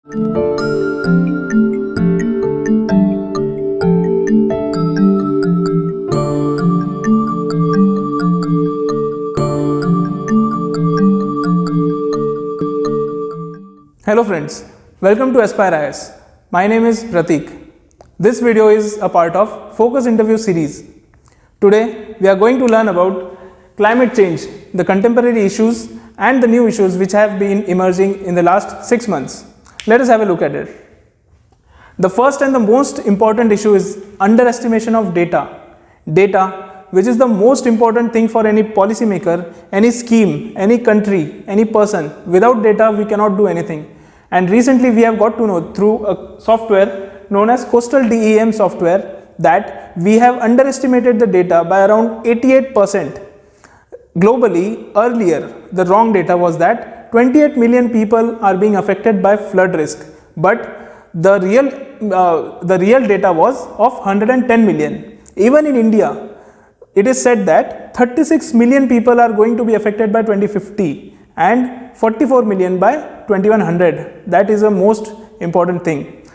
Hello friends, welcome to Aspire IS. My name is Pratik. This video is a part of Focus Interview series. Today we are going to learn about climate change, the contemporary issues and the new issues which have been emerging in the last 6 months. Let us have a look at it. The first and the most important issue is underestimation of data. Data, which is the most important thing for any policymaker, any scheme, any country, any person. Without data, we cannot do anything. And recently, we have got to know through a software known as Coastal DEM software that we have underestimated the data by around 88%. Globally, earlier, the wrong data was that 28 million people are being affected by flood risk, but the real data was of 110 million. Even in India, it is said that 36 million people are going to be affected by 2050 and 44 million by 2100. That is the most important thing.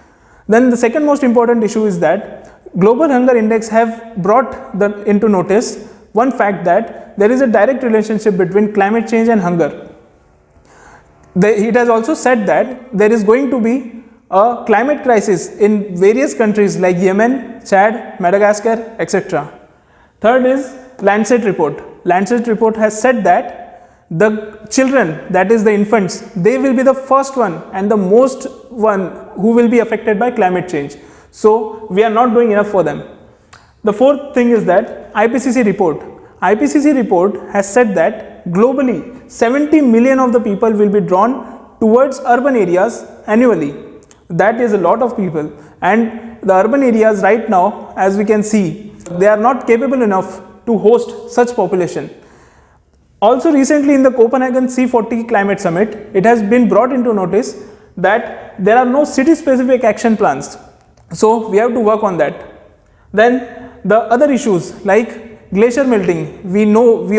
Then the second most important issue is that Global Hunger Index have brought into notice one fact that there is a direct relationship between climate change and hunger. It has also said that there is going to be a climate crisis in various countries like Yemen, Chad, Madagascar, etc. Third is Lancet report. Lancet report has said that the children, that is the infants, they will be the first one and the most one who will be affected by climate change. So we are not doing enough for them. The fourth thing is that IPCC report. IPCC report has said that globally 70 million of the people will be drawn towards urban areas annually. That is a lot of people, and the urban areas right now, as we can see, they are not capable enough to host such population. Also recently in the Copenhagen C40 climate summit, it has been brought into notice that there are no city specific action plans. So we have to work on that. Then the other issues like glacier melting, we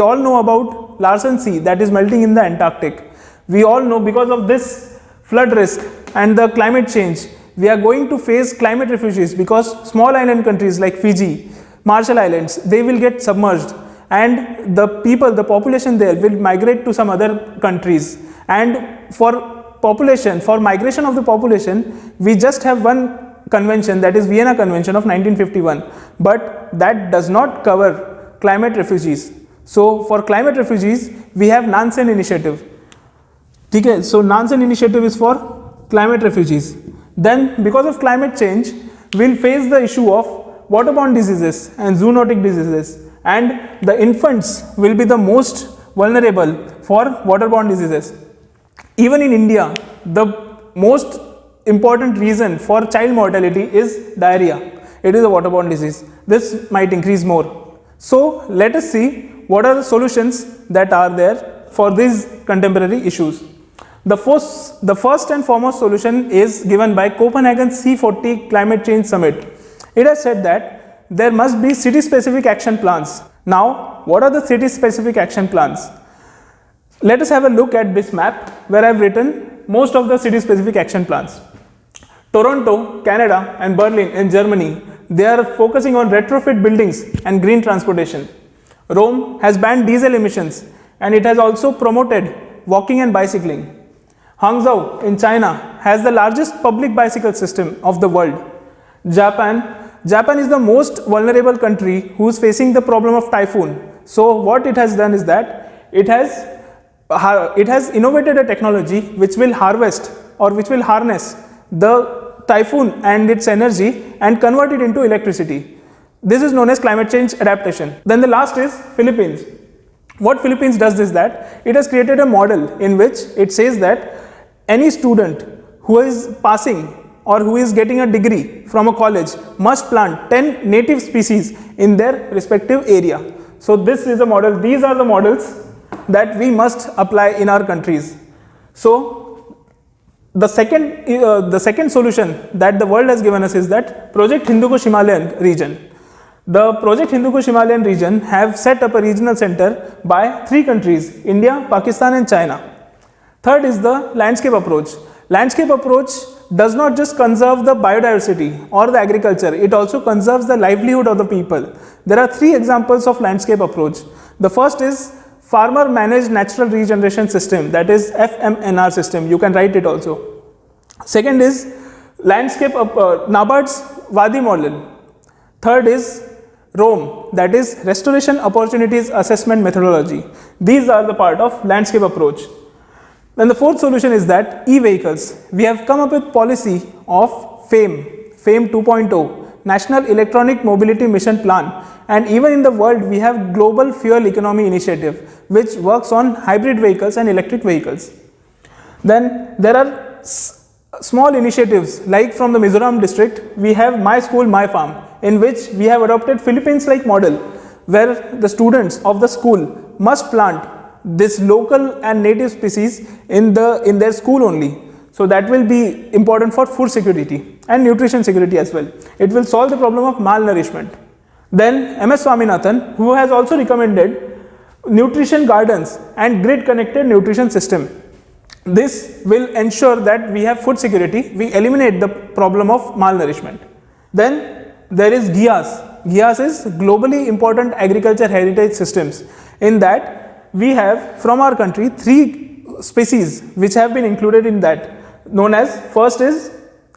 all know about Larsen Sea that is melting in the Antarctic. We all know because of this flood risk and the climate change, we are going to face climate refugees because small island countries like Fiji, Marshall Islands, they will get submerged and the population there will migrate to some other countries. And for migration of the population, we just have one convention, that is Vienna Convention of 1951, but that does not cover climate refugees. So for climate refugees, we have Nansen Initiative. Okay, so Nansen Initiative is for climate refugees. Then because of climate change, we'll face the issue of waterborne diseases and zoonotic diseases, and the infants will be the most vulnerable for waterborne diseases. Even in India, the most important reason for child mortality is diarrhea. It is a waterborne disease. This might increase more. So let us see what are the solutions that are there for these contemporary issues. The first and foremost solution is given by Copenhagen C40 Climate Change Summit. It has said that there must be city-specific action plans. Now, what are the city-specific action plans? Let us have a look at this map where I have written most of the city-specific action plans. Toronto, Canada and Berlin in Germany, they are focusing on retrofit buildings and green transportation. Rome has banned diesel emissions and it has also promoted walking and bicycling. Hangzhou in China has the largest public bicycle system of the world. Japan is the most vulnerable country who is facing the problem of typhoon. So what it has done is that it has innovated a technology which will harvest or which will harness the typhoon and its energy and convert it into electricity. This is known as climate change adaptation. Then the last is Philippines. What Philippines does is that it has created a model in which it says that any student who is passing or who is getting a degree from a college must plant 10 native species in their respective area. So this is a model, these are the models that we must apply in our countries. So the second solution that the world has given us is that Project Hindu-Kush Himalayan region. The Project Hindu-Kush Himalayan region have set up a regional center by 3 countries, India, Pakistan and China. Third is the landscape approach. Landscape approach does not just conserve the biodiversity or the agriculture, it also conserves the livelihood of the people. There are three examples of landscape approach. The first is farmer managed natural regeneration system, that is FMNR system, you can write it also. Second is landscape NABARD's Wadi model. Third is ROAM, that is restoration opportunities assessment methodology. These are the part of landscape approach. Then the fourth solution is that e-vehicles. We have come up with policy of FAME 2.0, National Electronic Mobility Mission Plan, and even in the world we have Global Fuel Economy Initiative, which works on hybrid vehicles and electric vehicles. Then there are small initiatives like from the Mizoram district, we have My School, My Farm, in which we have adopted Philippines-like model where the students of the school must plant this local and native species in their school only. So that will be important for food security and nutrition security as well. It will solve the problem of malnourishment. Then MS Swaminathan, who has also recommended nutrition gardens and grid connected nutrition system. This will ensure that we have food security, we eliminate the problem of malnourishment. Then there is GIAS. GIAS is globally important agriculture heritage systems. In that we have from our country 3 species which have been included in that, known as first is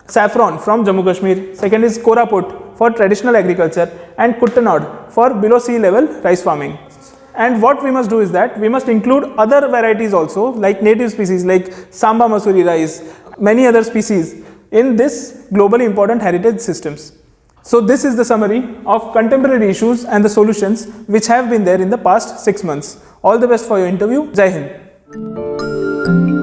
saffron from Jammu Kashmir, second is Koraput for traditional agriculture, and Kuttanod for below sea level rice farming. And what we must do is that we must include other varieties also, like native species like Samba Masuri rice, many other species in this globally important heritage systems. So this is the summary of contemporary issues and the solutions which have been there in the past 6 months. All the best for your interview. Jai Hind.